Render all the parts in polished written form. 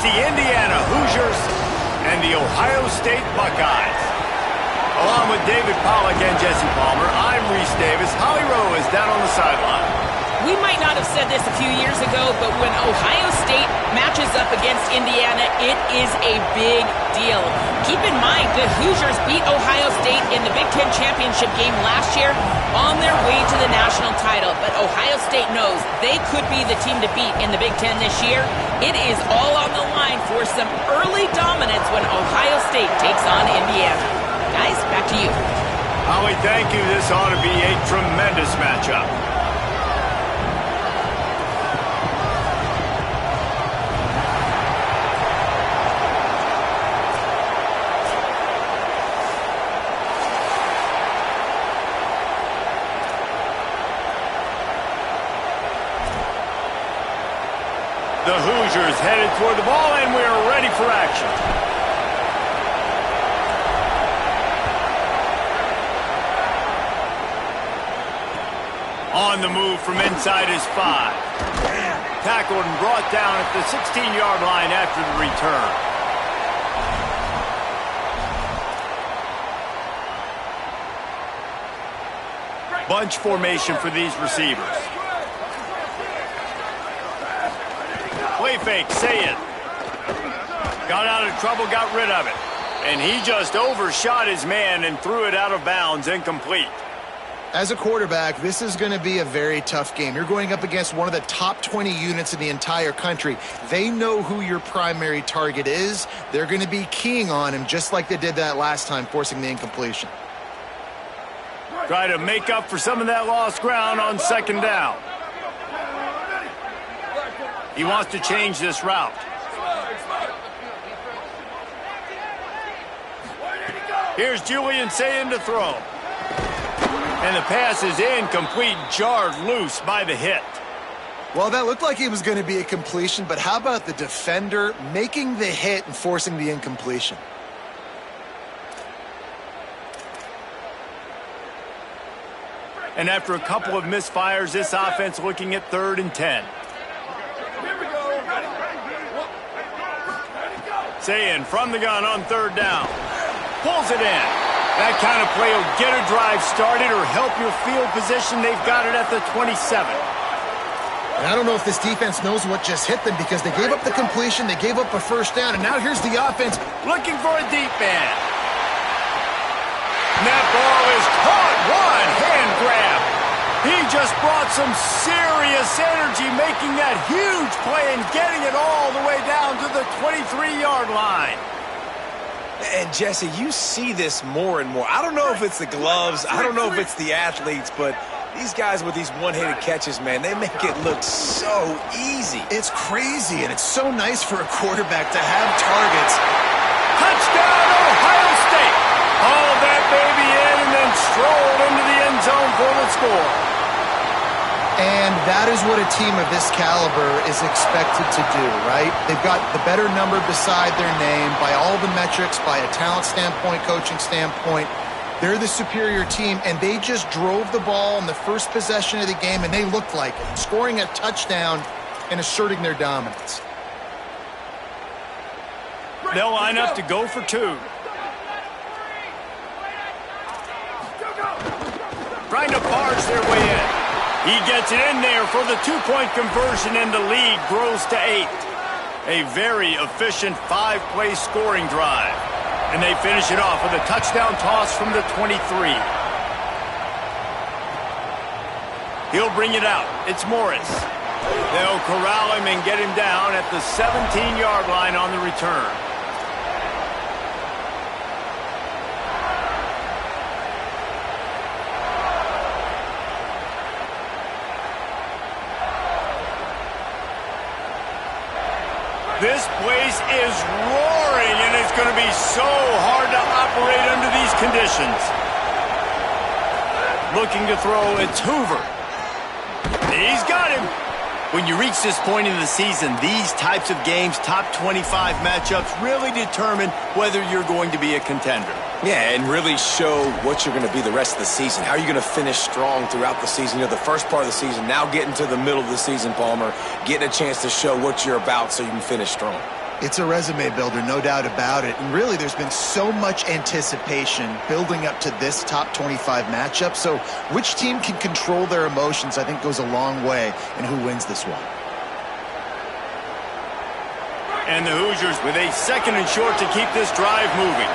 the Indiana Hoosiers and the Ohio State Buckeyes. Along with David Pollack and Jesse Palmer, I'm Reese Davis. Holly Rowe is down on the sideline. We might not have said this a few years ago, but when Ohio State matches up against Indiana, it is a big deal. Keep in mind, the Hoosiers beat Ohio State in the Big Ten championship game last year on their way to the national title. But Ohio State knows they could be the team to beat in the Big Ten this year. It is all on the line for some early dominance when Ohio State takes on Indiana. Guys, back to you. Holly, thank you. This ought to be a tremendous matchup. The Hoosiers headed toward the ball, and we are ready for action. On the move from inside his 5. Tackled and brought down at the 16-yard line after the return. Bunch formation for these receivers. Play fake, say it. Got out of trouble, got rid of it. And he just overshot his man and threw it out of bounds, incomplete. As a quarterback, this is going to be a very tough game. You're going up against one of the top 20 units in the entire country. They know who your primary target is. They're going to be keying on him just like they did that last time, forcing the incompletion. Try to make up for some of that lost ground on second down. He wants to change this route. Here's Julian Sayin to throw. And the pass is incomplete, jarred loose by the hit. Well, that looked like it was going to be a completion, but how about the defender making the hit and forcing the incompletion? And after a couple of misfires, this offense looking at 3rd and 10. Sayin from the gun on 3rd down. Pulls it in. That kind of play will get a drive started or help your field position. They've got it at the 27. And I don't know if this defense knows what just hit them because they gave up the completion, they gave up a 1st down, and now here's the offense looking for a deep man. And that ball is caught. One hand grab. He just brought some serious energy, making that huge play and getting it all the way down to the 23-yard line. And, Jesse, you see this more and more. I don't know if it's the gloves. I don't know if it's the athletes, but these guys with these one-handed catches, man, they make it look so easy. It's crazy, and it's so nice for a quarterback to have targets. Touchdown, Ohio State. Haul that baby in and then strolled into the end zone for the score. And that is what a team of this caliber is expected to do, right? They've got the better number beside their name by all the metrics, by a talent standpoint, coaching standpoint. They're the superior team, and they just drove the ball in the first possession of the game, and they looked like it, scoring a touchdown and asserting their dominance. They'll line up to go for 2. Trying to barge their way in. He gets it in there for the 2-point conversion, and the lead grows to 8. A very efficient 5-play scoring drive. And they finish it off with a touchdown toss from the 23. He'll bring it out. It's Morris. They'll corral him and get him down at the 17-yard line on the return. This place is roaring, and it's going to be so hard to operate under these conditions. Looking to throw, it's Hoover. He's got him. When you reach this point in the season, these types of games, top 25 matchups, really determine whether you're going to be a contender. Yeah, and really show what you're going to be the rest of the season. How are you going to finish strong throughout the season? You know, the first part of the season, now getting to the middle of the season, Palmer, getting a chance to show what you're about so you can finish strong. It's a resume builder, no doubt about it. And really, there's been so much anticipation building up to this top 25 matchup. So which team can control their emotions, I think, goes a long way in who wins this one. And the Hoosiers with a 2nd and short to keep this drive moving.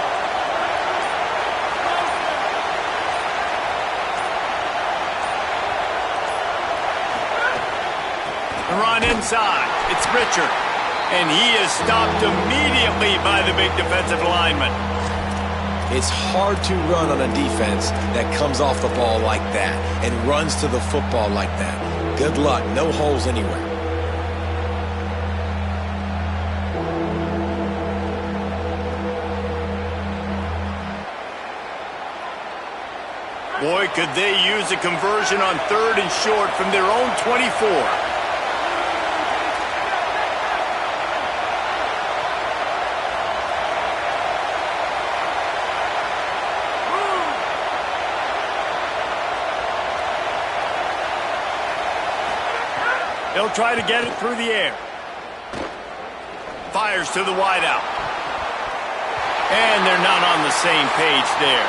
The run inside. It's Richard. And he is stopped immediately by the big defensive lineman. It's hard to run on a defense that comes off the ball like that and runs to the football like that. Good luck. No holes anywhere. Boy, could they use a conversion on 3rd and short from their own 24. They'll try to get it through the air. Fires to the wideout. And they're not on the same page there.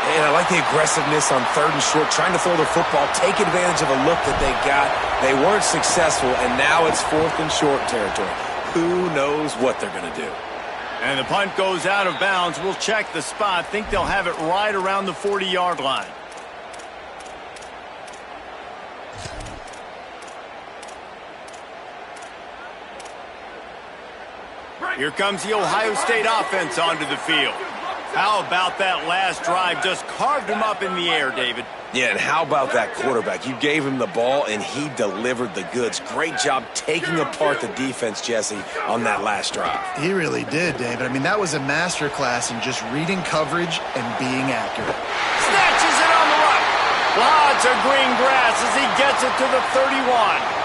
And I like the aggressiveness on 3rd and short, trying to throw the football, take advantage of a look that they got. They weren't successful, and now it's 4th and short territory. Who knows what they're going to do? And the punt goes out of bounds. We'll check the spot. Think they'll have it right around the 40-yard line. Here comes the Ohio State offense onto the field. How about that last drive? Just carved him up in the air, David. Yeah, and how about that quarterback? You gave him the ball, and he delivered the goods. Great job taking apart the defense, Jesse, on that last drive. He really did, David. I mean, that was a masterclass in just reading coverage and being accurate. Snatches it on the right. Lots of green grass as he gets it to the 31.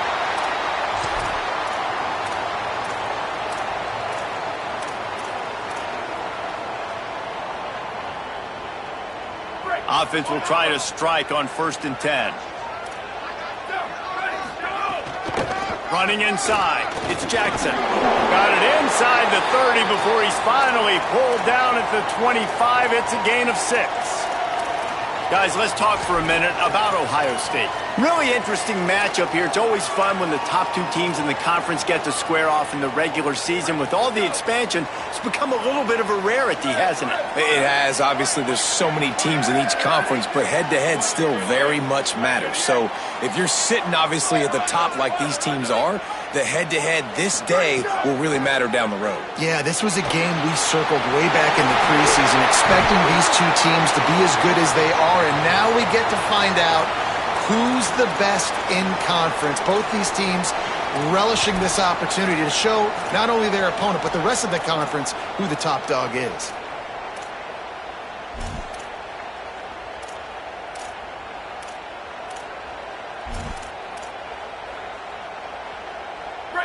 Offense will try to strike on 1st and 10. Running inside. It's Jackson. Got it inside the 30 before he's finally pulled down at the 25. It's a gain of 6. Guys, let's talk for a minute about Ohio State. Really interesting matchup here. It's always fun when the top 2 teams in the conference get to square off in the regular season. With all the expansion, it's become a little bit of a rarity, hasn't it? It has. Obviously, there's so many teams in each conference, but head-to-head still very much matters. So if you're sitting, obviously, at the top like these teams are, the head-to-head this day will really matter down the road. Yeah, this was a game we circled way back in the preseason, expecting these 2 teams to be as good as they are, and now we get to find out who's the best in conference. Both these teams relishing this opportunity to show not only their opponent, but the rest of the conference who the top dog is.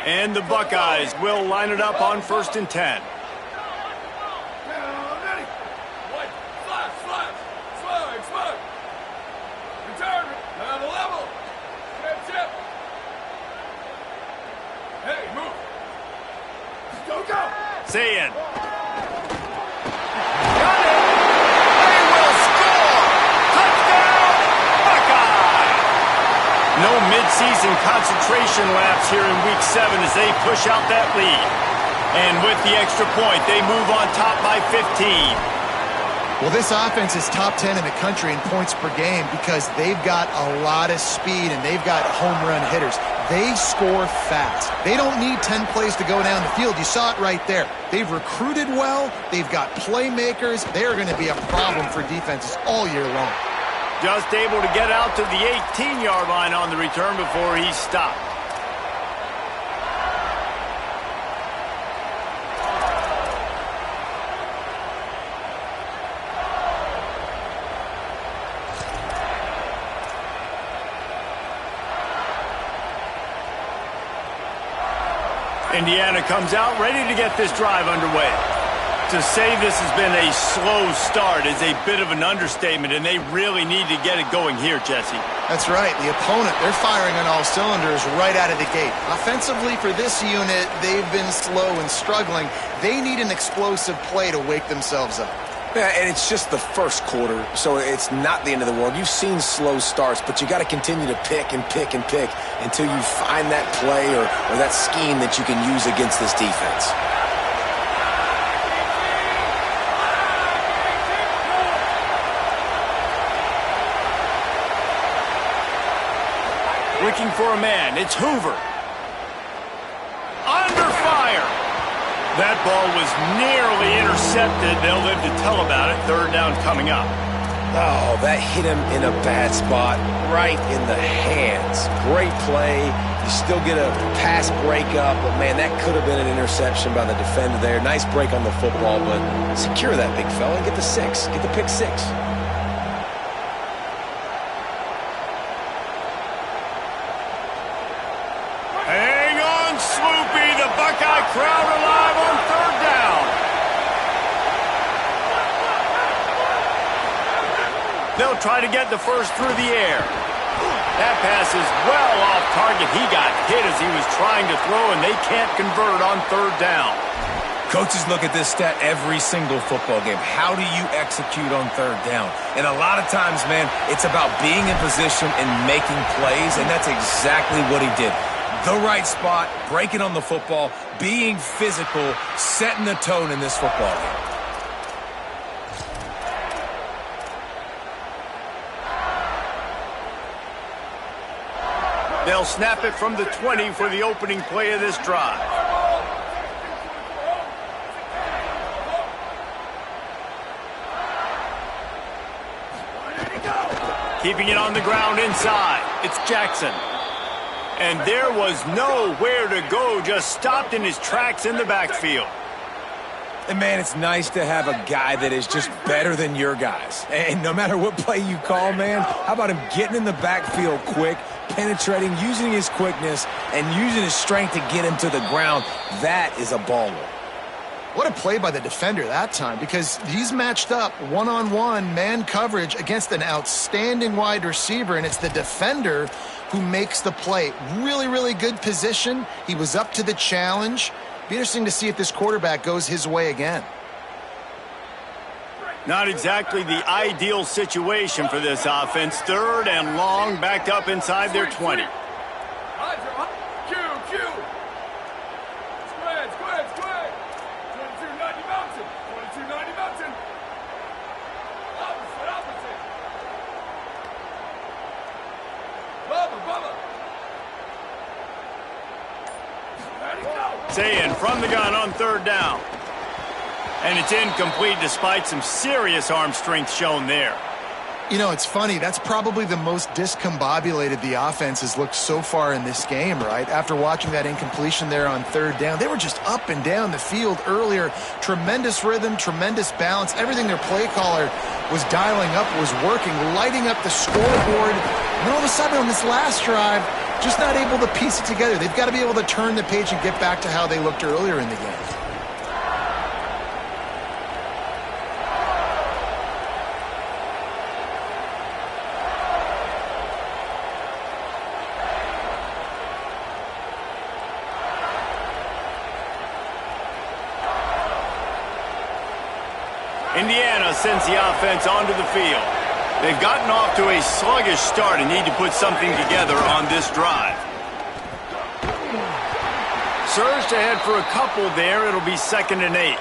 And the Buckeyes will line it up on 1st and 10. Zayn. Got it. They will score. Touchdown, Buckeye. No midseason concentration laps here in Week 7 as they push out that lead. And with the extra point, they move on top by 15. Well, this offense is top 10 in the country in points per game because they've got a lot of speed and they've got home run hitters. They score fast. They don't need 10 plays to go down the field. You saw it right there. They've recruited well. They've got playmakers. They are going to be a problem for defenses all year long. Just able to get out to the 18-yard line on the return before he stopped. Indiana comes out ready to get this drive underway. To say this has been a slow start is a bit of an understatement, and they really need to get it going here, Jesse. That's right. The opponent, they're firing on all cylinders right out of the gate. Offensively, for this unit, they've been slow and struggling. They need an explosive play to wake themselves up. Yeah, and it's just the first quarter, so it's not the end of the world. You've seen slow starts, but you got to continue to pick and pick and pick until you find that play or that scheme that you can use against this defense. Looking for a man. It's Hoover. Under fire. That ball was nearly intercepted. They'll live to tell about it. Third down coming up. Oh, that hit him in a bad spot, right in the hands. Great play. You still get a pass breakup, but, man, that could have been an interception by the defender there. Nice break on the football, but secure that big fella and get the six. Get the pick six. Hang on, Sloopy. The Buckeye crowd alive on third down. They'll try to get the first through the air. That pass is well off target. He got hit as he was trying to throw, and they can't convert on third down. Coaches look at this stat every single football game. How do you execute on third down? And a lot of times, man, it's about being in position and making plays, and that's exactly what he did. The right spot, breaking on the football, being physical, setting the tone in this football game. They'll snap it from the 20 for the opening play of this drive. Keeping it on the ground inside. It's Jackson. And there was nowhere to go, just stopped in his tracks in the backfield. And, man, it's nice to have a guy that is just better than your guys. And no matter what play you call, man, how about him getting in the backfield quick, penetrating, using his quickness, and using his strength to get him to the ground? That is a baller. What a play by the defender that time, because he's matched up one-on-one man coverage against an outstanding wide receiver, and it's the defender who makes the play. Really, really good position. He was up to the challenge. Be interesting to see if this quarterback goes his way again. Not exactly the ideal situation for this offense. Third and long, backed up inside their 20. Saying from the gun on third down. And it's incomplete despite some serious arm strength shown there. You know, it's funny. That's probably the most discombobulated the offense has looked so far in this game, right? After watching that incompletion there on third down, they were just up and down the field earlier. Tremendous rhythm, tremendous balance. Everything their play caller was dialing up was working, lighting up the scoreboard. And all of a sudden on this last drive, just not able to piece it together. They've got to be able to turn the page and get back to how they looked earlier in the game. Indiana sends the offense onto the field. They've gotten off to a sluggish start and need to put something together on this drive. Surged ahead for a couple there. It'll be 2nd and 8.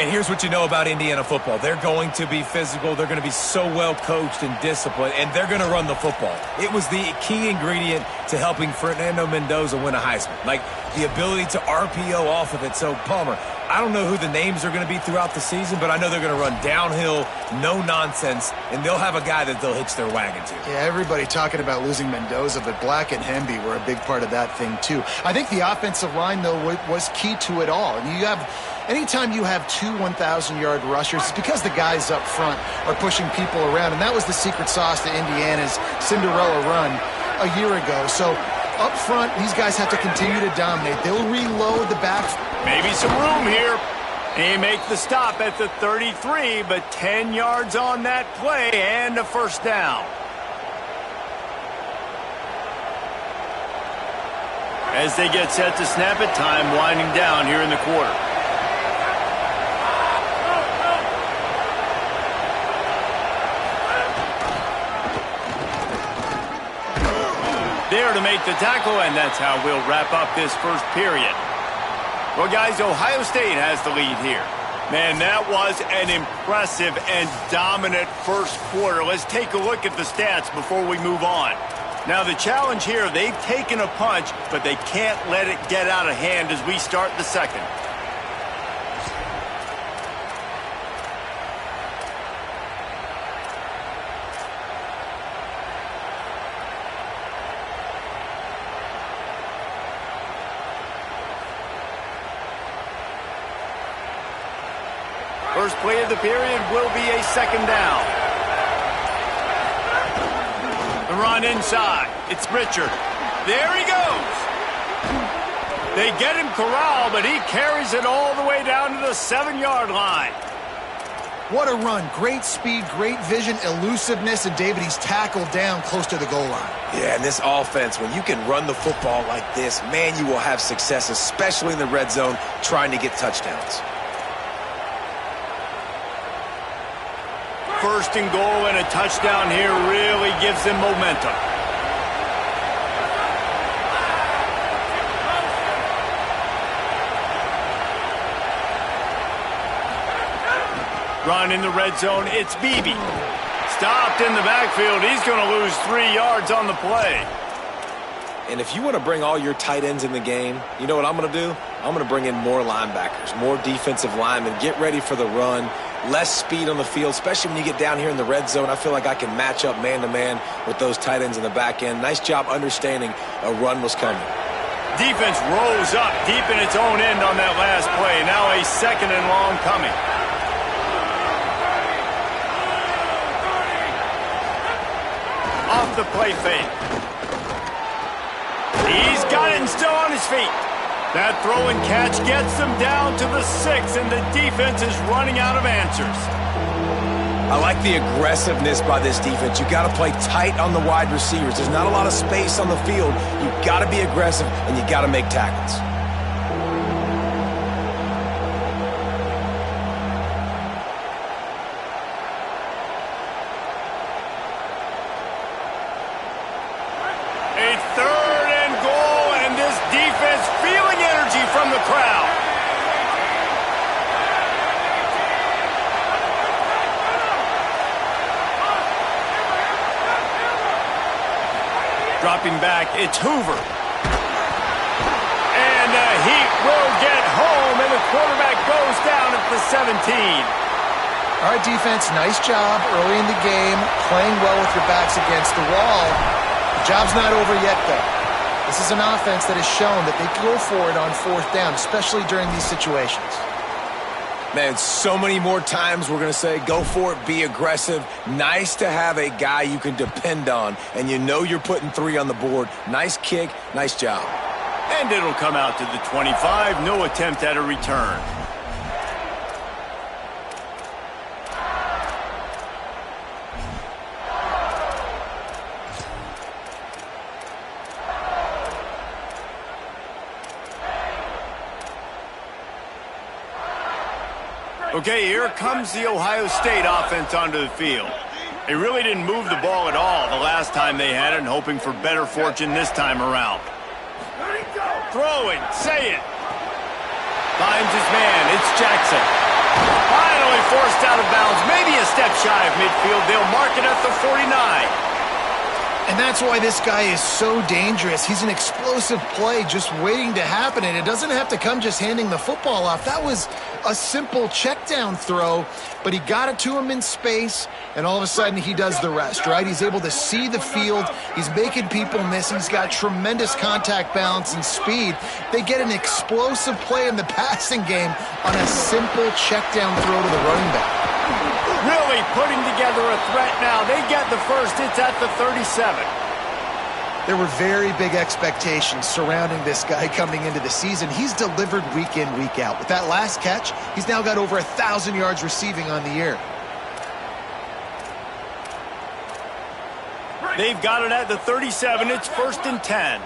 And here's what you know about Indiana football. They're going to be physical. They're going to be so well coached and disciplined, and they're going to run the football. It was the key ingredient to helping Fernando Mendoza win a Heisman, like the ability to RPO off of it. So, Palmer, I don't know who the names are going to be throughout the season, but I know they're going to run downhill, no nonsense, and they'll have a guy that they'll hitch their wagon to. Yeah, everybody talking about losing Mendoza, but Black and Hemby were a big part of that thing too. I think the offensive line, though, was key to it all. And anytime you have two 1,000-yard rushers, it's because the guys up front are pushing people around, and that was the secret sauce to Indiana's Cinderella run a year ago. So up front, these guys have to continue to dominate. They'll reload the back. Maybe some room here. They make the stop at the 33, but 10 yards on that play and a first down. As they get set to snap it, time winding down here in the quarter. There to make the tackle, and that's how we'll wrap up this first period. Well, guys, Ohio State has the lead here. Man, that was an impressive and dominant first quarter. Let's take a look at the stats before we move on. Now, the challenge here, they've taken a punch, but they can't let it get out of hand as we start the second. First play of the period will be a second down. The run inside. It's Richard. There he goes. They get him corralled, but he carries it all the way down to the 7-yard line. What a run. Great speed, great vision, elusiveness, and David, he's tackled down close to the goal line. Yeah, and this offense, when you can run the football like this, man, you will have success, especially in the red zone, trying to get touchdowns. First and goal and a touchdown here really gives them momentum. Run in the red zone, it's Beebe. Stopped in the backfield, he's going to lose 3 yards on the play. And if you want to bring all your tight ends in the game, you know what I'm going to do? I'm going to bring in more linebackers, more defensive linemen, get ready for the run, less speed on the field, especially when you get down here in the red zone. I feel like I can match up man-to-man with those tight ends in the back end. Nice job understanding a run was coming. Defense rose up deep in its own end on that last play. Now a second and long coming. Off the play fake. He's got it and still on his feet. That throw and catch gets them down to the 6, and the defense is running out of answers. I like the aggressiveness by this defense. You got to play tight on the wide receivers. There's not a lot of space on the field. You got to be aggressive, and you got to make tackles. From the crowd. Dropping back, it's Hoover. And he will get home, and the quarterback goes down at the 17. All right, defense, nice job early in the game, playing well with your backs against the wall. The job's not over yet, though. This is an offense that has shown that they go for it on fourth down, especially during these situations. Man, so many more times we're going to say, go for it, be aggressive. Nice to have a guy you can depend on, and you know you're putting 3 on the board. Nice kick, nice job. And it'll come out to the 25, no attempt at a return. Okay, here comes the Ohio State offense onto the field. They really didn't move the ball at all the last time they had it, and hoping for better fortune this time around. Throwing, say it. Finds his man, it's Jackson. Finally forced out of bounds, maybe a step shy of midfield. They'll mark it at the 49. And that's why this guy is so dangerous. He's an explosive play just waiting to happen, and it doesn't have to come just handing the football off. That was a simple check down throw, but he got it to him in space, and all of a sudden he does the rest, right? He's able to see the field. He's making people miss. He's got tremendous contact balance and speed. They get an explosive play in the passing game on a simple check down throw to the running back. Really putting together a threat now. They get the first. It's at the 37. There were very big expectations surrounding this guy coming into the season. He's delivered week in, week out. With that last catch, he's now got over 1,000 yards receiving on the year. They've got it at the 37. It's 1st and 10.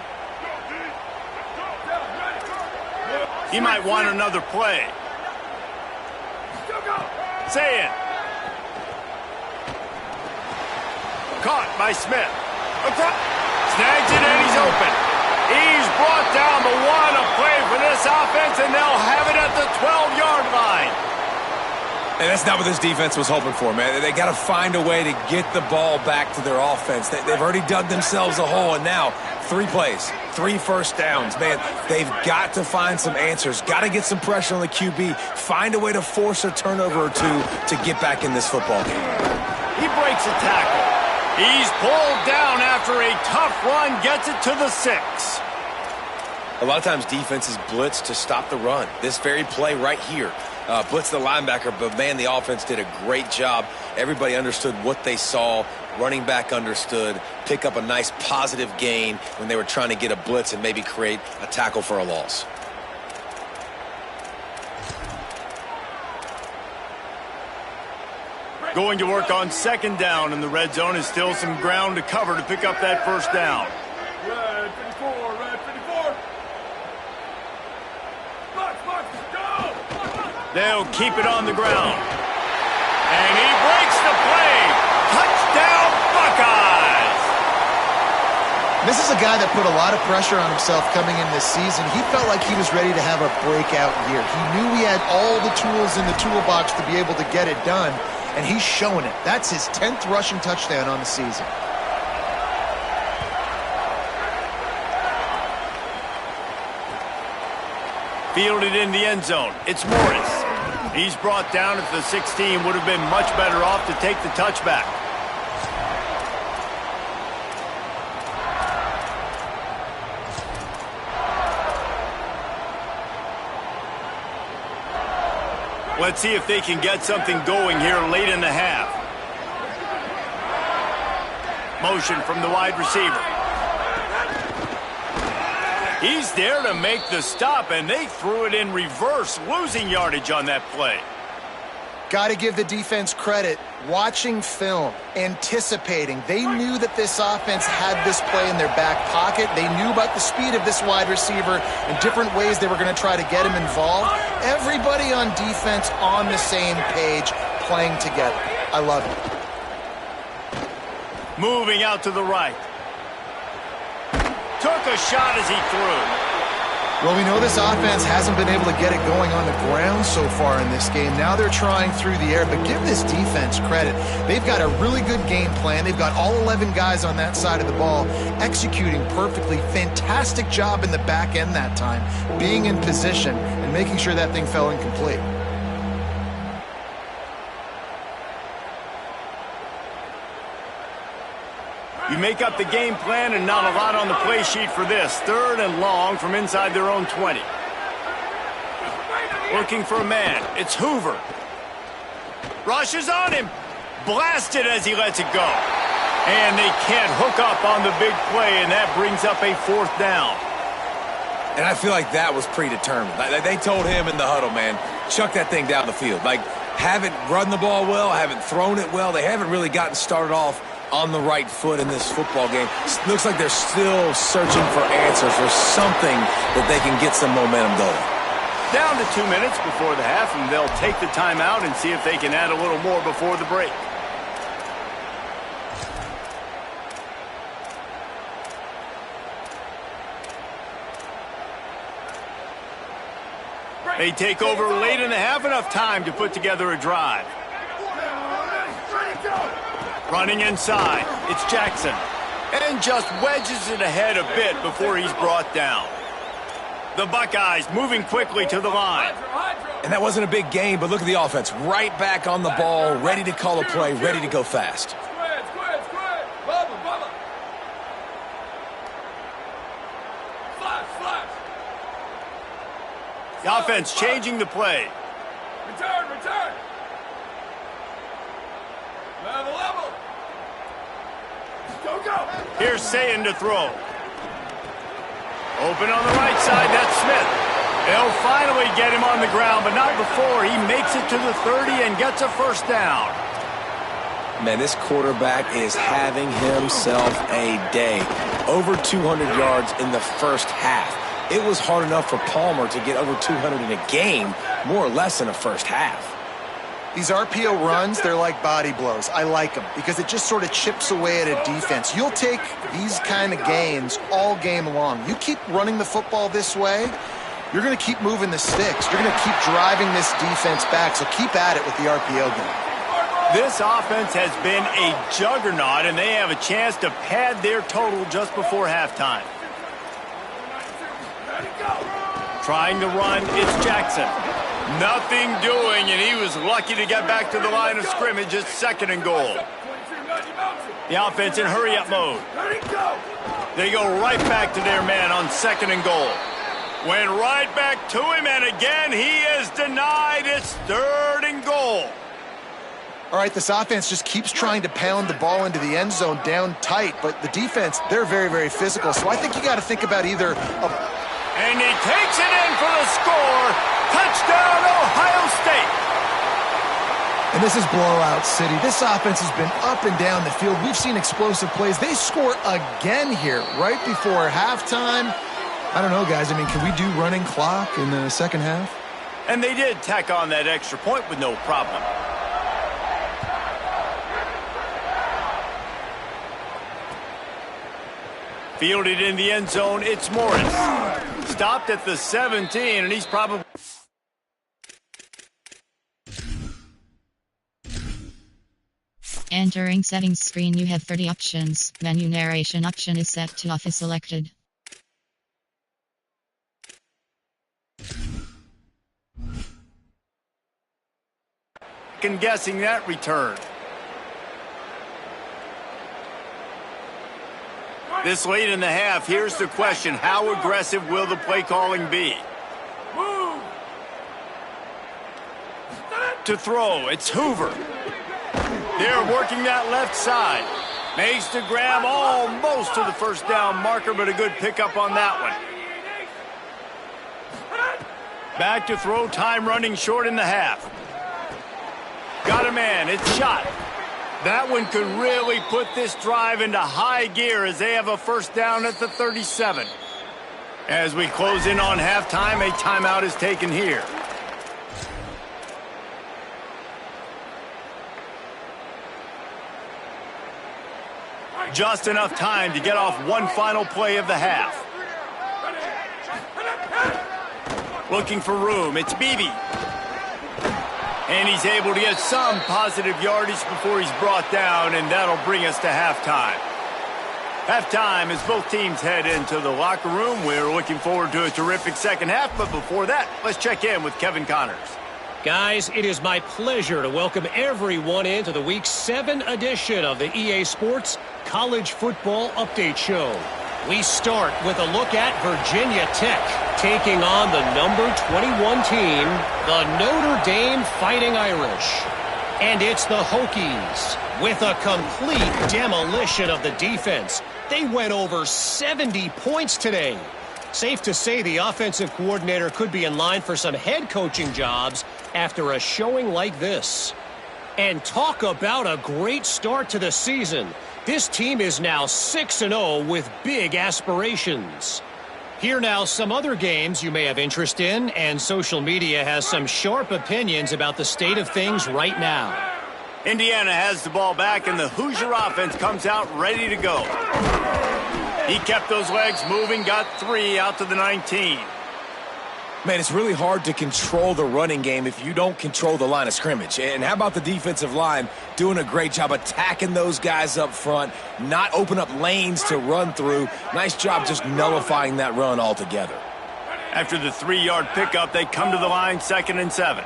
He might want another play. Say it. Caught by Smith. Snags it and he's open. He's brought down, but what a play for this offense, and they'll have it at the 12-yard line. And that's not what this defense was hoping for, man. They got to find a way to get the ball back to their offense. They've already dug themselves a hole, and now 3 plays, 3 first downs. Man, they've got to find some answers. Got to get some pressure on the QB. Find a way to force a turnover or two to get back in this football game. He breaks a tackle. He's pulled down after a tough run, gets it to the 6. A lot of times defenses blitz to stop the run. This very play right here. Blitz the linebacker, but man, the offense did a great job. Everybody understood what they saw. Running back understood. Pick up a nice positive gain when they were trying to get a blitz and maybe create a tackle for a loss. Going to work on 2nd down in the red zone. Is still some ground to cover to pick up that 1st down. Red 54, red 54. They'll keep it on the ground. And he breaks the play. Touchdown, Buckeyes! This is a guy that put a lot of pressure on himself coming in this season. He felt like he was ready to have a breakout year. He knew he had all the tools in the toolbox to be able to get it done, and he's showing it. That's his 10th rushing touchdown on the season. Fielded in the end zone. It's Morris. He's brought down at the 16. Would have been much better off to take the touchback. Let's see if they can get something going here late in the half. Motion from the wide receiver. He's there to make the stop, and they threw it in reverse, losing yardage on that play. Got to give the defense credit. Watching film, anticipating. They knew that this offense had this play in their back pocket. They knew about the speed of this wide receiver and different ways they were going to try to get him involved. Everybody on defense on the same page, playing together. I love it. Moving out to the right. Took a shot as he threw. Well, we know this offense hasn't been able to get it going on the ground so far in this game. Now they're trying through the air, but give this defense credit. They've got a really good game plan. They've got all 11 guys on that side of the ball executing perfectly. Fantastic job in the back end that time, being in position and making sure that thing fell incomplete. You make up the game plan and not a lot on the play sheet for this. 3rd and long from inside their own 20. Looking for a man. It's Hoover. Rushes on him. Blasted as he lets it go. And they can't hook up on the big play, and that brings up a 4th down. And I feel like that was predetermined. They told him in the huddle, man, chuck that thing down the field. Like, haven't run the ball well, haven't thrown it well. They haven't really gotten started off on the right foot in this football game. Looks like they're still searching for answers, for something that they can get some momentum going. Down to 2 minutes before the half, and they'll take the timeout and see if they can add a little more before the break. They take over late in the half, enough time to put together a drive. Running inside, it's Jackson. And just wedges it ahead a bit before he's brought down. The Buckeyes moving quickly to the line. And that wasn't a big gain, but look at the offense. Right back on the ball, ready to call a play, ready to go fast. The offense changing the play. Return. Level. Here's Sayin to throw. Open on the right side, that's Smith. They'll finally get him on the ground, but not before he makes it to the 30 and gets a first down. Man, this quarterback is having himself a day. Over 200 yards in the first half. It was hard enough for Palmer to get over 200 in a game, more or less in the first half. These RPO runs, they're like body blows. I like them because it just sort of chips away at a defense. You'll take these kind of gains all game long. You keep running the football this way, you're going to keep moving the sticks. You're going to keep driving this defense back, so keep at it with the RPO game. This offense has been a juggernaut, and they have a chance to pad their total just before halftime. Trying to run, it's Jackson. Nothing doing, and he was lucky to get back to the line of scrimmage. It's 2nd and goal. The offense in hurry-up mode. They go right back to their man on 2nd and goal. Went right back to him, and again he is denied. It's 3rd and goal. All right, this offense just keeps trying to pound the ball into the end zone down tight, but the defense, they're very, very physical. So I think you got to think about either and he takes it in for the score. Touchdown, Ohio State. And this is blowout city. This offense has been up and down the field. We've seen explosive plays. They score again here right before halftime. I don't know, guys. I mean, can we do running clock in the second half? And they did tack on that extra point with no problem. Fielded in the end zone, it's Morris. Stopped at the 17, and he's probably... Entering settings screen, you have 30 options. Menu narration option is set to off is selected. And guessing that return. This late in the half, here's the question. How aggressive will the play calling be? Move. To throw, it's Hoover. They're working that left side. Makes the grab almost to the first down marker, but a good pickup on that one. Back to throw, time running short in the half. Got a man, it's shot. That one could really put this drive into high gear as they have a first down at the 37. As we close in on halftime, a timeout is taken here. Just enough time to get off one final play of the half. Looking for room, it's Beebe. And he's able to get some positive yardage before he's brought down, and that'll bring us to halftime. Halftime as both teams head into the locker room. We're looking forward to a terrific second half, but before that, let's check in with Kevin Connors. Guys, it is my pleasure to welcome everyone into the Week 7 edition of the EA Sports College Football Update Show. We start with a look at Virginia Tech taking on the number 21 team, the Notre Dame Fighting Irish. And it's the Hokies with a complete demolition of the defense. They went over 70 points today. Safe to say the offensive coordinator could be in line for some head coaching jobs after a showing like this. And talk about a great start to the season. This team is now 6-0 with big aspirations. Here now some other games you may have interest in, and social media has some sharp opinions about the state of things right now. Indiana has the ball back, and the Hoosier offense comes out ready to go. He kept those legs moving, got 3 out to the 19. Man, it's really hard to control the running game if you don't control the line of scrimmage. And how about the defensive line doing a great job attacking those guys up front, not open up lanes to run through. Nice job just nullifying that run altogether. After the 3-yard pickup, they come to the line 2nd and 7.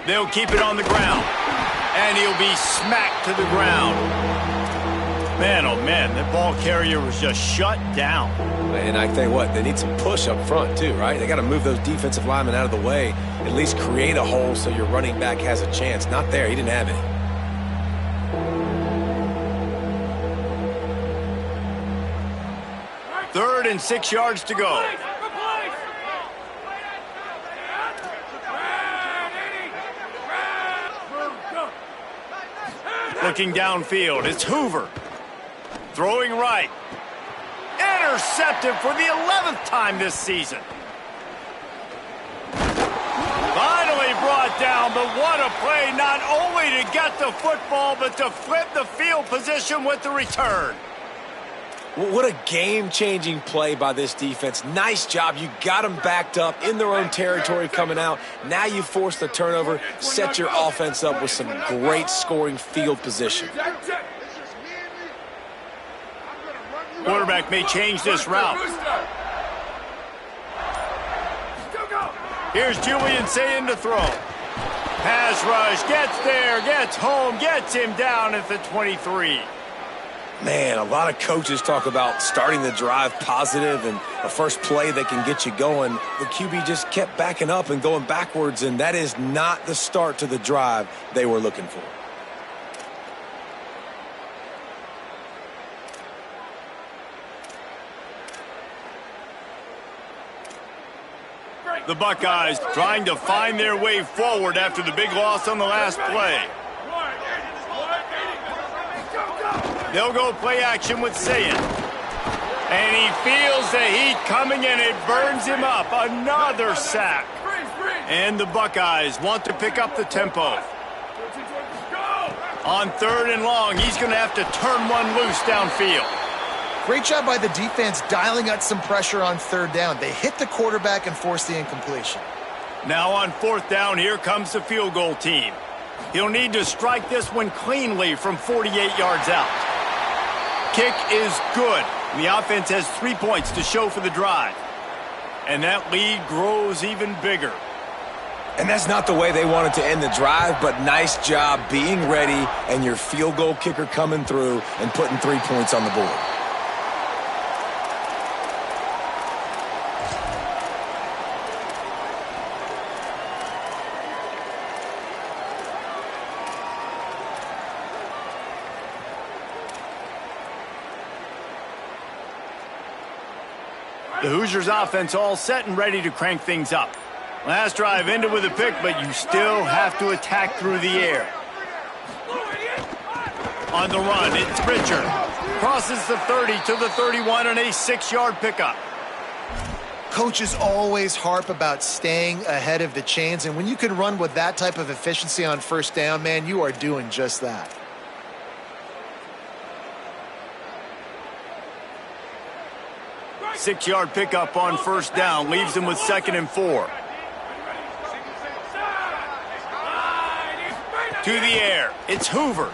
They'll keep it on the ground, and he'll be smacked to the ground. Man, oh man, that ball carrier was just shut down. And I tell you what, they need some push up front too, right? They got to move those defensive linemen out of the way, at least create a hole so your running back has a chance. Not there, he didn't have any. 3rd and 6 yards to go. Looking downfield, it's Hoover. Throwing right. Intercepted for the 11th time this season. Finally brought down, but what a play, not only to get the football, but to flip the field position with the return. What a game-changing play by this defense. Nice job. You got them backed up in their own territory coming out. Now you force the turnover, set your offense up with some great scoring field position. Quarterback may change this route. Here's Julian saying to throw. Pass rush, gets there, gets home, gets him down at the 23. Man, a lot of coaches talk about starting the drive positive and a first play that can get you going. The QB just kept backing up and going backwards, and that is not the start to the drive they were looking for. The Buckeyes trying to find their way forward after the big loss on the last play. They'll go play action with Saying. And he feels the heat coming and it burns him up. Another sack. And the Buckeyes want to pick up the tempo. On 3rd and long, he's going to have to turn one loose downfield. Great job by the defense dialing out some pressure on 3rd down. They hit the quarterback and forced the incompletion. Now on 4th down, here comes the field goal team. He'll need to strike this one cleanly from 48 yards out. Kick is good. The offense has 3 points to show for the drive. And that lead grows even bigger. And that's not the way they wanted to end the drive, but nice job being ready and your field goal kicker coming through and putting 3 points on the board. The Hoosiers offense all set and ready to crank things up. Last drive ended with a pick, but you still have to attack through the air. On the run, it's Richard. Crosses the 30 to the 31 on a 6-yard pickup. Coaches always harp about staying ahead of the chains, and when you can run with that type of efficiency on 1st down, man, you are doing just that. Six-yard pickup on 1st down leaves them with 2nd and 4. To the air, it's Hoover.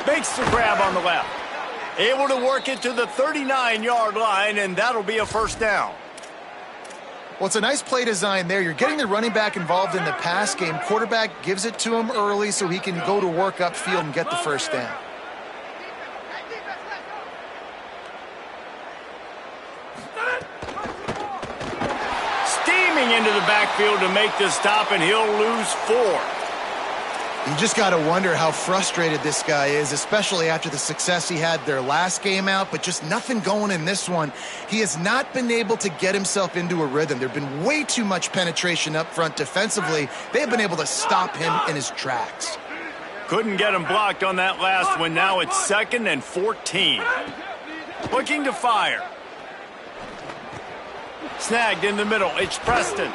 Makes the grab on the left. Able to work it to the 39-yard line, and that'll be a 1st down. Well, it's a nice play design there. You're getting the running back involved in the pass game. Quarterback gives it to him early so he can go to work upfield and get the 1st down. Into the backfield to make the stop, and he'll lose 4. You just got to wonder how frustrated this guy is, especially after the success he had their last game out, but just nothing going in this one. He has not been able to get himself into a rhythm. There's been way too much penetration up front defensively. They have been able to stop him in his tracks. Couldn't get him blocked on that last one. Now it's 2nd and 14. Looking to fire. Snagged in the middle, it's Preston.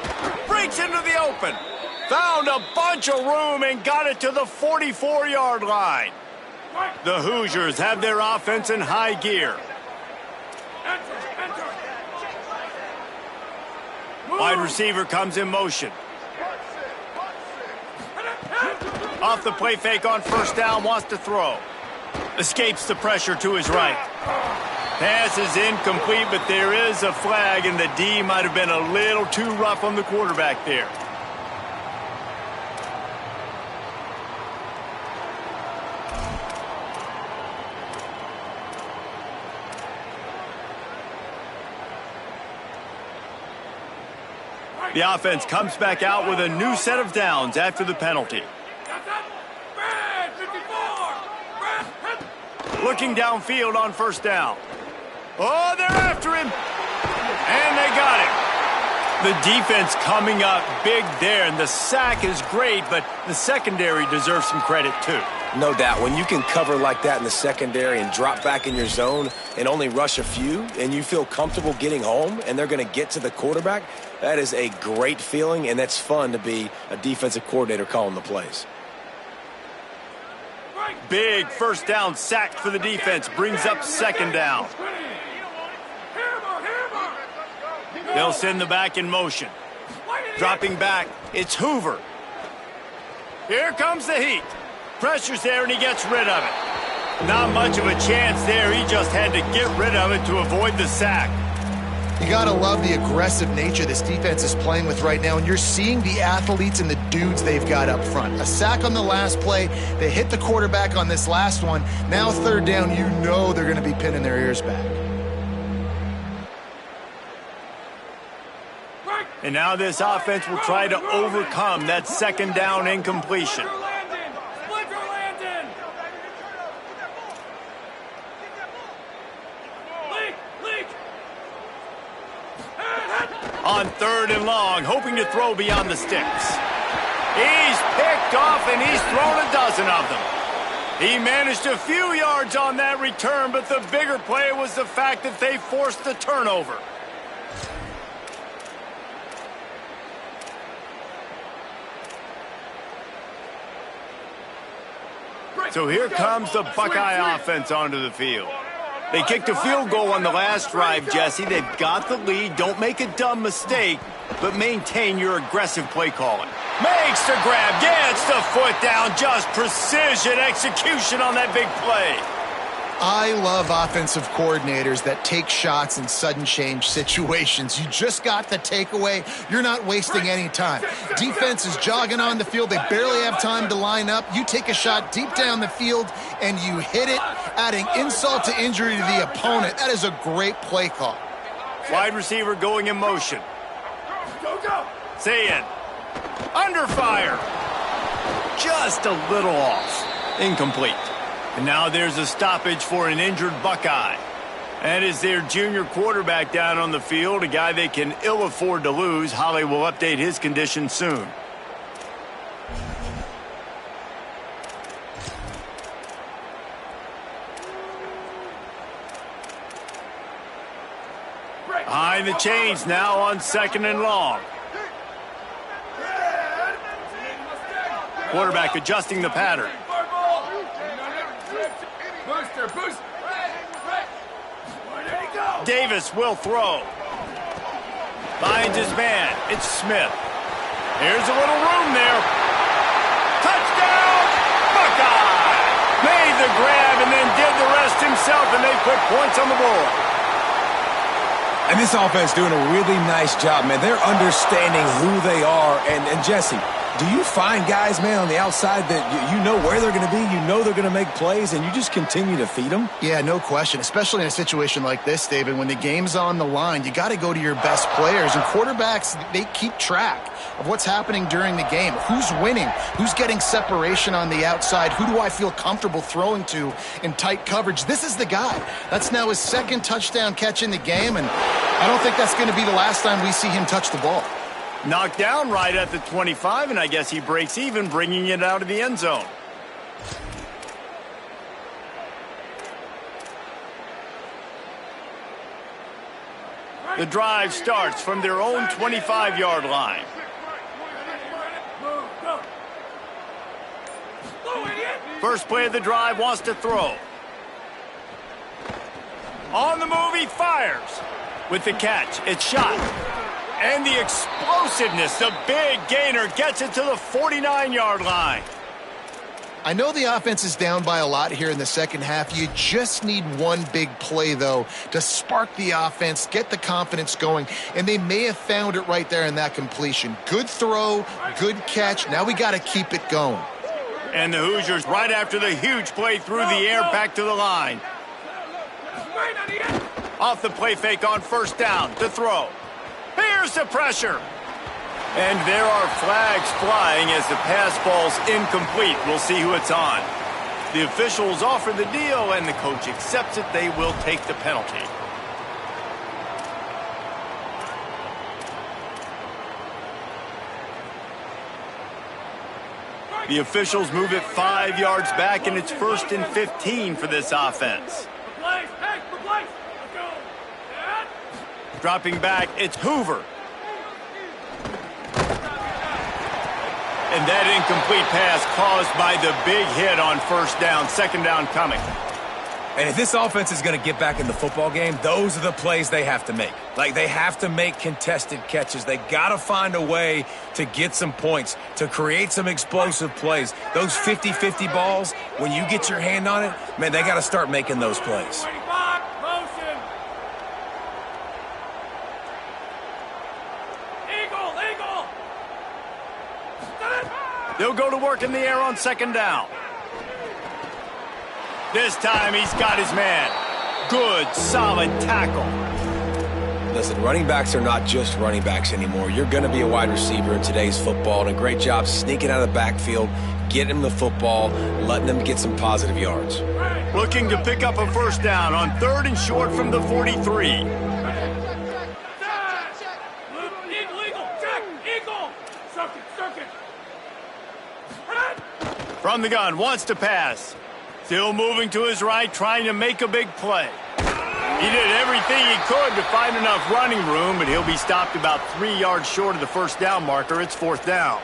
Breaks into the open. Found a bunch of room and got it to the 44-yard line. The Hoosiers have their offense in high gear. Wide receiver comes in motion. Off the play fake on 1st down, wants to throw. Escapes the pressure to his right. Pass is incomplete, but there is a flag, and the D might have been a little too rough on the quarterback there. The offense comes back out with a new set of downs after the penalty. Looking downfield on 1st down. Oh, they're after him. The defense coming up big there, and the sack is great, but the secondary deserves some credit too. No doubt. When you can cover like that in the secondary and drop back in your zone and only rush a few, and you feel comfortable getting home and they're going to get to the quarterback, that is a great feeling, and that's fun to be a defensive coordinator calling the plays. Big first down sack for the defense, brings up second down. They'll send the back in motion. Dropping back, it's Hoover. Here comes the heat. Pressure's there, and he gets rid of it. Not much of a chance there. He just had to get rid of it to avoid the sack. You got to love the aggressive nature this defense is playing with right now, and you're seeing the athletes and the dudes they've got up front. A sack on the last play. They hit the quarterback on this last one. Now third down, you know they're going to be pinning their ears back. And now this offense will try to overcome that second down incompletion. On third and long, hoping to throw beyond the sticks. He's picked off, and he's thrown a dozen of them. He managed a few yards on that return, but the bigger play was the fact that they forced the turnover. So here comes the Buckeye offense onto the field. They kicked a field goal on the last drive, Jesse. They've got the lead. Don't make a dumb mistake, but maintain your aggressive play calling. Makes the grab, gets the foot down. Just precision execution on that big play. I love offensive coordinators that take shots in sudden change situations. You just got the takeaway. You're not wasting any time. Defense is jogging on the field. They barely have time to line up. You take a shot deep down the field, and you hit it, adding insult to injury to the opponent. That is a great play call. Wide receiver going in motion. Say it. Under fire. Just a little off. Incomplete. And now there's a stoppage for an injured Buckeye. That is their junior quarterback down on the field, a guy they can ill afford to lose. Holly will update his condition soon. Behind the chains now on second and long. Quarterback adjusting the pattern. Davis will throw. Finds his man. It's Smith. Here's a little room there. Touchdown! Buckeye! Made the grab and then did the rest himself, and they put points on the board. And this offense doing a really nice job, man. They're understanding who they are. And Jesse, do you find guys, man, on the outside that you know where they're going to be, you know they're going to make plays, and you just continue to feed them? Yeah, no question, especially in a situation like this, David. When the game's on the line, you got to go to your best players. And quarterbacks, they keep track of what's happening during the game. Who's winning? Who's getting separation on the outside? Who do I feel comfortable throwing to in tight coverage? This is the guy. That's now his second touchdown catch in the game, and I don't think that's going to be the last time we see him touch the ball. Knocked down right at the 25, and I guess he breaks even, bringing it out of the end zone. The drive starts from their own 25-yard line. First play of the drive, wants to throw. On the move, he fires. With the catch, it's shot. And the explosiveness, the big gainer, gets it to the 49-yard line. I know the offense is down by a lot here in the second half. You just need one big play, though, to spark the offense, get the confidence going, and they may have found it right there in that completion. Good throw, good catch. Now we got to keep it going. And the Hoosiers, right after the huge play through the air, back to the line. Off the play fake on first down to throw. Here's the pressure. And there are flags flying as the pass ball's incomplete. We'll see who it's on. The officials offer the deal, and the coach accepts it. They will take the penalty. The officials move it 5 yards back, and it's 1st and 15 for this offense. Dropping back, it's Hoover. And that incomplete pass caused by the big hit on 1st down. 2nd down coming. And if this offense is going to get back in the football game, those are the plays they have to make. Like, they have to make contested catches. They got to find a way to get some points, to create some explosive plays. Those 50-50 balls, when you get your hand on it, man, they got to start making those plays. They'll go to work in the air on 2nd down. This time he's got his man. Good, solid tackle. Listen, running backs are not just running backs anymore. You're going to be a wide receiver in today's football, and a great job sneaking out of the backfield, getting him the football, letting them get some positive yards. Looking to pick up a 1st down on 3rd and short from the 43. From the gun, wants to pass. Still moving to his right, trying to make a big play. He did everything he could to find enough running room, but he'll be stopped about 3 yards short of the 1st down marker. It's 4th down.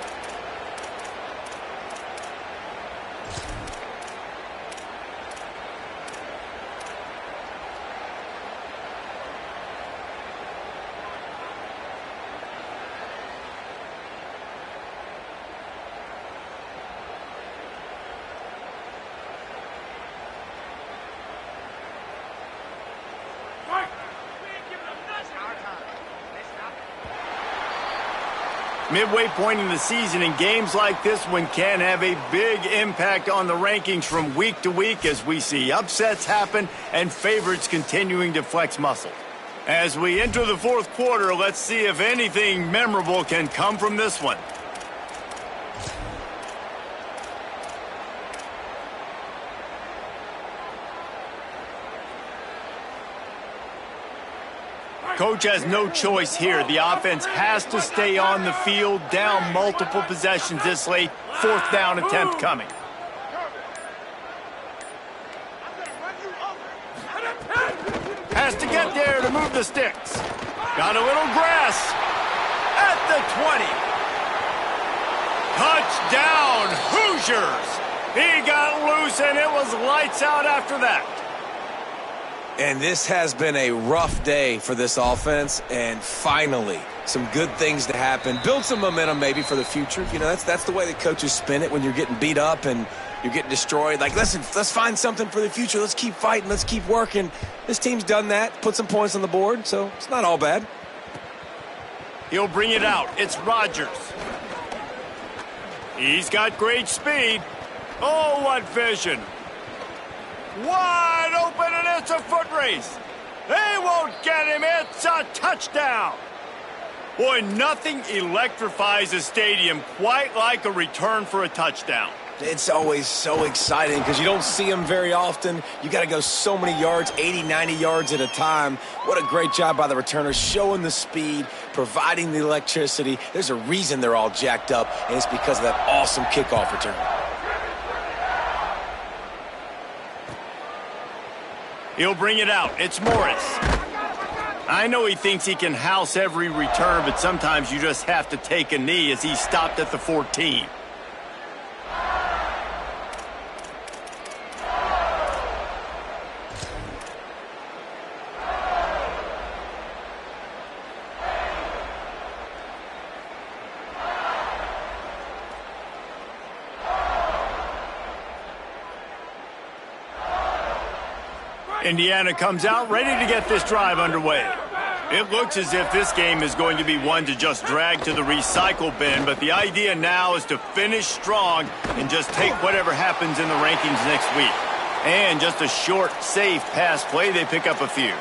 Midway point in the season, and games like this one can have a big impact on the rankings from week to week as we see upsets happen and favorites continuing to flex muscle. As we enter the 4th quarter, let's see if anything memorable can come from this one. Coach has no choice here. The offense has to stay on the field, down multiple possessions this late. 4th down attempt coming. Has to get there to move the sticks. Got a little grass at the 20. Touchdown, Hoosiers. He got loose, and it was lights out after that. And this has been a rough day for this offense, and finally, some good things to happen. Build some momentum maybe for the future. You know, that's the way the coaches spin it when you're getting beat up and you're getting destroyed. Like, listen, let's find something for the future. Let's keep fighting. Let's keep working. This team's done that, put some points on the board, so it's not all bad. He'll bring it out. It's Rodgers. He's got great speed. Oh, what vision. Wide open, and it's a foot race. They won't get him. It's a touchdown. Boy, nothing electrifies a stadium quite like a return for a touchdown. It's always so exciting because you don't see them very often. You got to go so many yards, 80, 90 yards at a time. What a great job by the returners, showing the speed, providing the electricity. There's a reason they're all jacked up, and it's because of that awesome kickoff return. He'll bring it out. It's Morris. I know he thinks he can house every return, but sometimes you just have to take a knee as he stopped at the 14. Indiana comes out ready to get this drive underway. It looks as if this game is going to be one to just drag to the recycle bin, but the idea now is to finish strong and just take whatever happens in the rankings next week. And just a short, safe pass play, they pick up a few.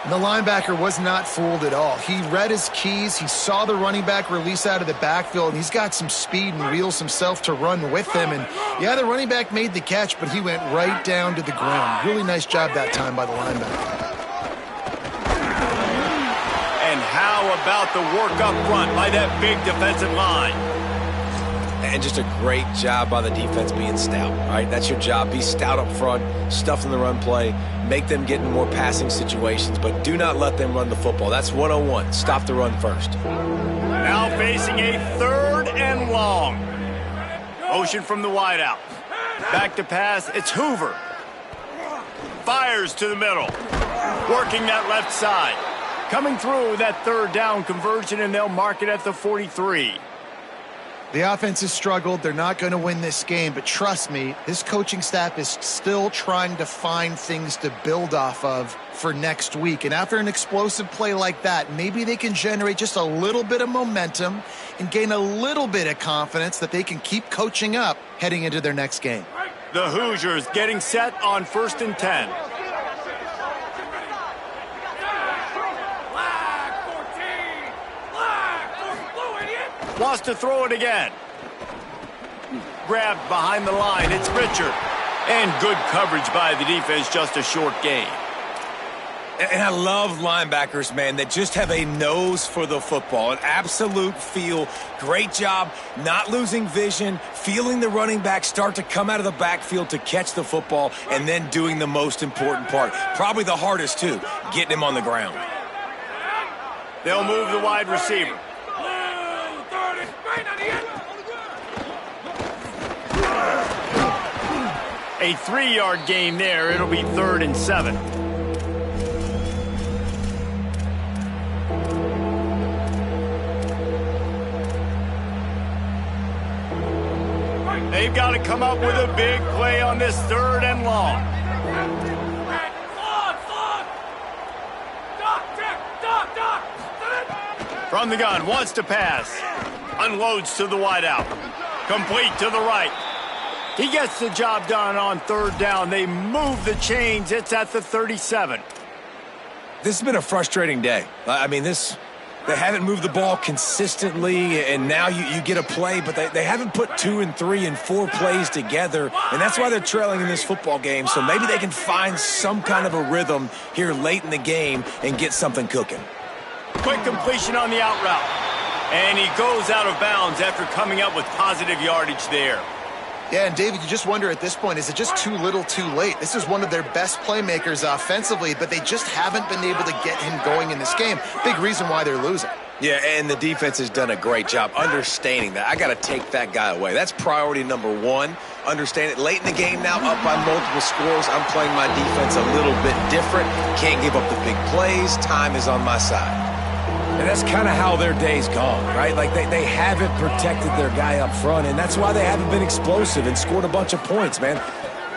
The linebacker was not fooled at all. He read his keys. He saw the running back release out of the backfield, and he's got some speed and wheels himself to run with them. And, yeah, the running back made the catch, but he went right down to the ground. Really nice job that time by the linebacker. And how about the work up front by that big defensive line? And just a great job by the defense being stout, right? That's your job. Be stout up front, stuff in the run play, make them get in more passing situations, but do not let them run the football. That's 101. Stop the run first. Now facing a 3rd and long. Motion from the wideout. Back to pass. It's Hoover. Fires to the middle. Working that left side. Coming through that 3rd down conversion, and they'll mark it at the 43. The offense has struggled. They're not going to win this game, but trust me, this coaching staff is still trying to find things to build off of for next week. And after an explosive play like that, maybe they can generate just a little bit of momentum and gain a little bit of confidence that they can keep coaching up heading into their next game. The Hoosiers getting set on 1st and 10. Wants to throw it again. Grabbed behind the line. It's Richard. And good coverage by the defense, just a short gain. And I love linebackers, man, that just have a nose for the football, an absolute feel. Great job not losing vision, feeling the running back start to come out of the backfield to catch the football, and then doing the most important part. Probably the hardest, too, getting him on the ground. They'll move the wide receiver. A 3-yard gain there. It'll be 3rd and 7. They've got to come up with a big play on this 3rd and long. From the gun, wants to pass. Unloads to the wideout. Complete to the right. He gets the job done on 3rd down. They move the chains. It's at the 37. This has been a frustrating day. I mean, they haven't moved the ball consistently, and now you get a play, but they haven't put 2 and 3 and 4 plays together, and that's why they're trailing in this football game. So maybe they can find some kind of a rhythm here late in the game and get something cooking. Quick completion on the out route. And he goes out of bounds after coming up with positive yardage there. Yeah, and David, you just wonder at this point, is it just too little too late? This is one of their best playmakers offensively, but they just haven't been able to get him going in this game. Big reason why they're losing. Yeah, and the defense has done a great job understanding that. I got to take that guy away. That's priority number 1. Understand it. Late in the game now, up by multiple scores. I'm playing my defense a little bit different. Can't give up the big plays. Time is on my side. And that's kind of how their day's gone, right? Like they haven't protected their guy up front, and that's why they haven't been explosive and scored a bunch of points, man.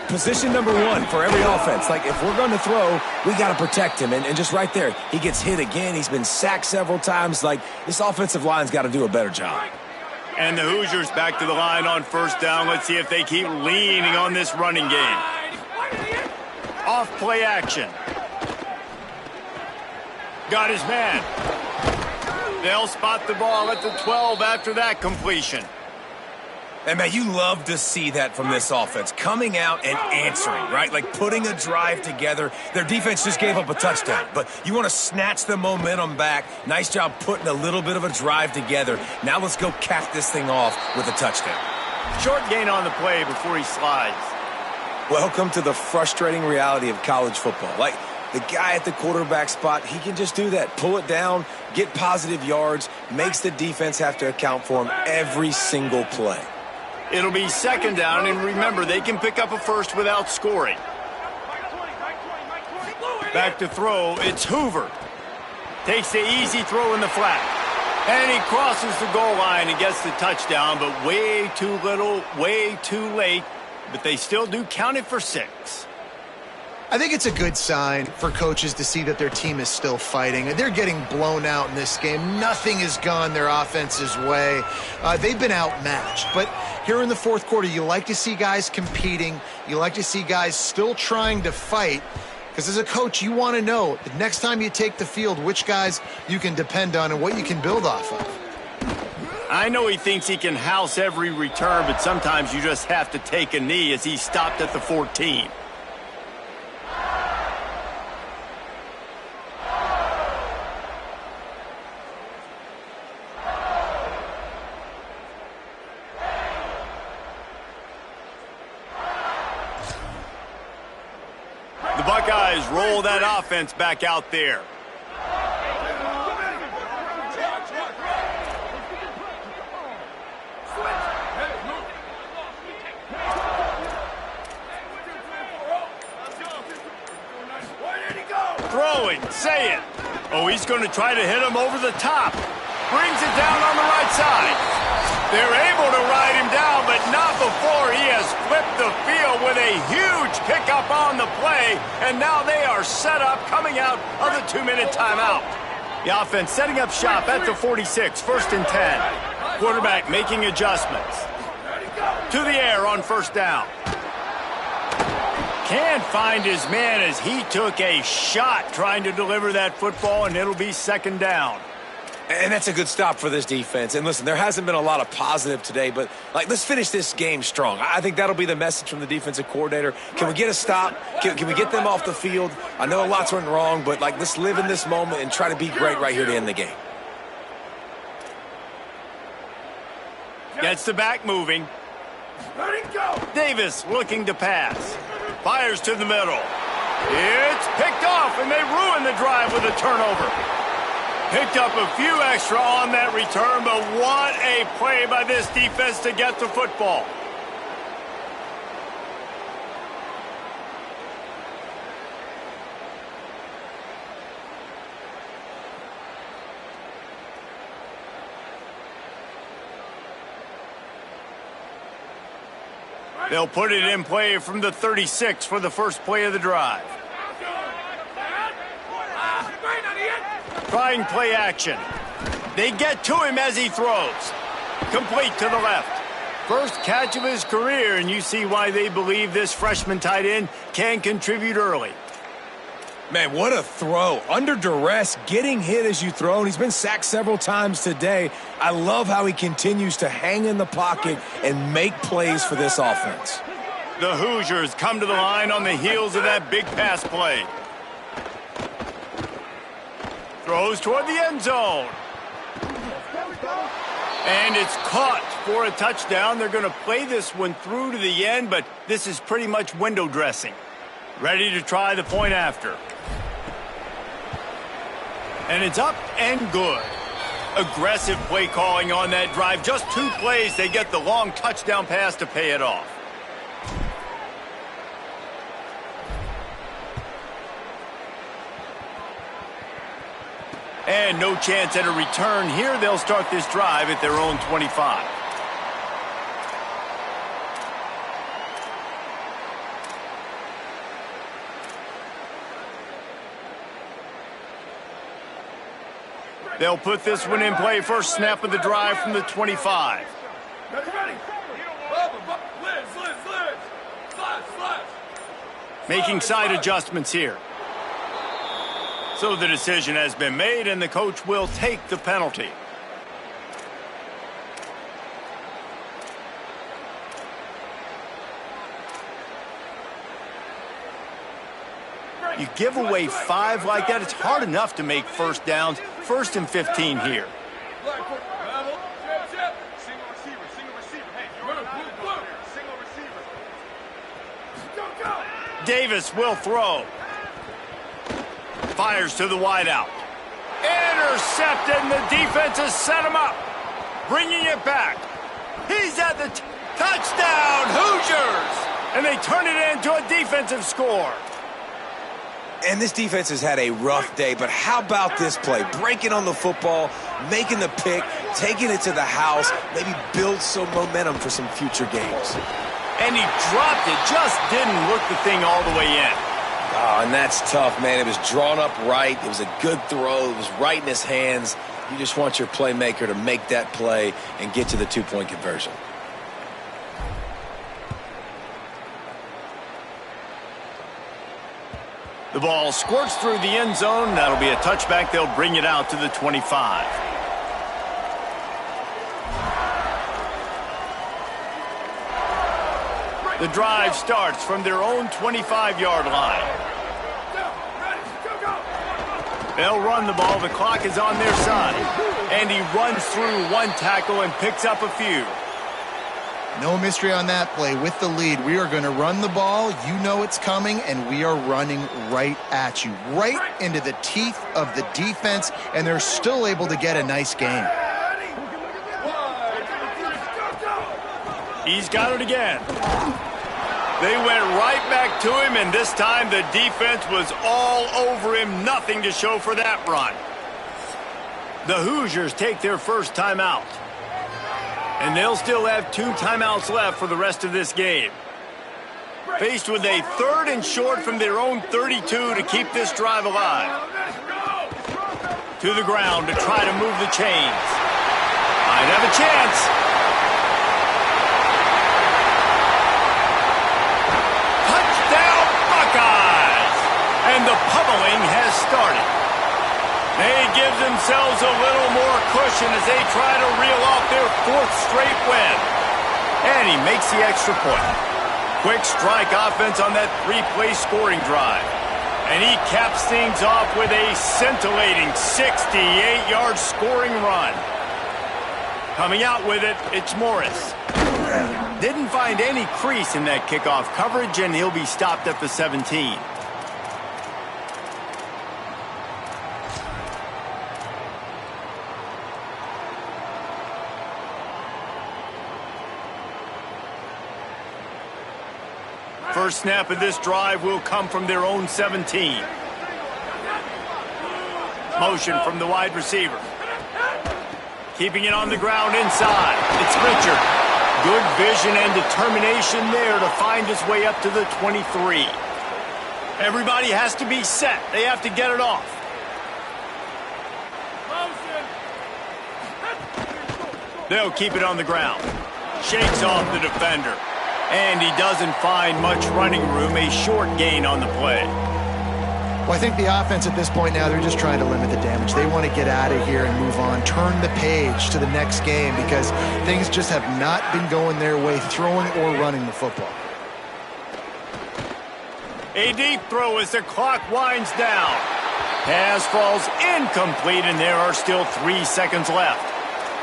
Position number 1 for every offense. Like, if we're going to throw, we got to protect him. And just right there, he gets hit again. He's been sacked several times. Like, this offensive line's got to do a better job. And the Hoosiers back to the line on 1st down. Let's see if they keep leaning on this running game. Off play action. Got his man. They'll spot the ball at the 12 after that completion. And, man, you love to see that from this offense. Coming out and answering, right? Like putting a drive together. Their defense just gave up a touchdown. But you want to snatch the momentum back. Nice job putting a little bit of a drive together. Now let's go cap this thing off with a touchdown. Short gain on the play before he slides. Welcome to the frustrating reality of college football. Like, the guy at the quarterback spot, he can just do that. Pull it down, get positive yards, makes the defense have to account for him every single play. It'll be 2nd down, and remember, they can pick up a first without scoring. Back to throw, it's Hoover. Takes the easy throw in the flat. And he crosses the goal line and gets the touchdown, but way too little, way too late. But they still do count it for 6. I think it's a good sign for coaches to see that their team is still fighting. They're getting blown out in this game. Nothing has gone their offense's way. They've been outmatched. But here in the 4th quarter, you like to see guys competing. You like to see guys still trying to fight. Because as a coach, you want to know the next time you take the field, which guys you can depend on and what you can build off of. I know he thinks he can house every return, but sometimes you just have to take a knee as he stopped at the 14. is roll that offense back out there. Throwing, say it. Oh, he's going to try to hit him over the top. Brings it down on the right side. They're able to ride him down, but not before he has flipped the field with a huge pickup on the play, and now they are set up coming out of the 2-minute timeout. The offense setting up shop at the 46, 1st and 10. Quarterback making adjustments. To the air on 1st down. Can't find his man as he took a shot trying to deliver that football, and it'll be 2nd down. And that's a good stop for this defense. And listen, there hasn't been a lot of positive today, but let's finish this game strong. I think that'll be the message from the defensive coordinator. Can we get a stop? Can we get them off the field? I know a lot's went wrong, but let's live in this moment and try to be great right here to end the game. Gets the back moving. Davis looking to pass. Fires to the middle. It's picked off, and they ruin the drive with a turnover. Picked up a few extra on that return, but what a play by this defense to get the football. They'll put it in play from the 36 for the first play of the drive. Trying play action. They get to him as he throws. Complete to the left. First catch of his career, and you see why they believe this freshman tight end can contribute early. Man, what a throw. Under duress, getting hit as you throw, and he's been sacked several times today. I love how he continues to hang in the pocket and make plays for this offense. The Hoosiers come to the line on the heels of that big pass play. Throws toward the end zone. And it's caught for a touchdown. They're going to play this one through to the end, but this is pretty much window dressing. Ready to try the point after. And it's up and good. Aggressive play calling on that drive. Just 2 plays, they get the long touchdown pass to pay it off. And no chance at a return here. They'll start this drive at their own 25. They'll put this one in play. First snap of the drive from the 25. Making side adjustments here. So the decision has been made, and the coach will take the penalty. You give away 5 like that, it's hard enough to make first downs. 1st and 15 here. Davis will throw. Fires to the wideout. Intercepted, and the defense has set him up. Bringing it back. He's at the touchdown, Hoosiers! And they turn it into a defensive score. And this defense has had a rough day, but how about this play? Breaking on the football, making the pick, taking it to the house, maybe build some momentum for some future games. And he dropped it, just didn't work the thing all the way in. Oh, and that's tough, man. It was drawn up right. It was a good throw. It was right in his hands. You just want your playmaker to make that play and get to the 2-point conversion. The ball squirts through the end zone. That'll be a touchback. They'll bring it out to the 25. The drive starts from their own 25-yard line. They'll run the ball. The clock is on their side. And he runs through 1 tackle and picks up a few. No mystery on that play. With the lead, we are going to run the ball. You know it's coming, and we are running right at you, right into the teeth of the defense, and they're still able to get a nice gain. He's got it again. They went right back to him, and this time the defense was all over him. Nothing to show for that run. The Hoosiers take their first timeout. And they'll still have 2 timeouts left for the rest of this game. Faced with a 3rd and short from their own 32 to keep this drive alive. To the ground to try to move the chains. Might have a chance. Touchdown Buckeyes! And the pummeling has started. They give themselves a little more cushion as they try to reel off their 4th straight win. And he makes the extra point. Quick strike offense on that 3-play scoring drive. And he caps things off with a scintillating 68-yard scoring run. Coming out with it, it's Morris. Didn't find any crease in that kickoff coverage, and he'll be stopped at the 17. First snap of this drive will come from their own 17. Motion from the wide receiver. Keeping it on the ground inside. It's Richard. Good vision and determination there to find his way up to the 23. Everybody has to be set. They have to get it off. They'll keep it on the ground. Shakes off the defender. And he doesn't find much running room, a short gain on the play. Well, I think the offense at this point now, they're just trying to limit the damage. They want to get out of here and move on, turn the page to the next game because things just have not been going their way, throwing or running the football. A deep throw as the clock winds down. Pass falls incomplete, and there are still 3 seconds left.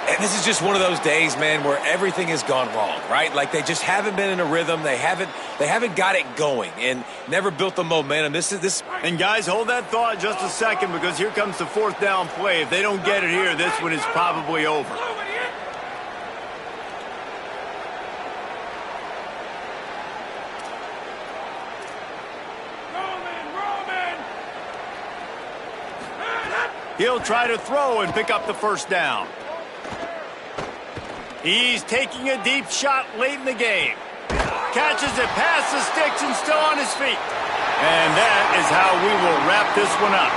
And this is just one of those days, man, where everything has gone wrong, right? Like they just haven't been in a rhythm. They haven't got it going and never built the momentum. And guys, hold that thought just a second because here comes the 4th down play. If they don't get it here, this one is probably over. He'll try to throw and pick up the first down. He's taking a deep shot late in the game. Catches it past the sticks and still on his feet. And that is how we will wrap this one up.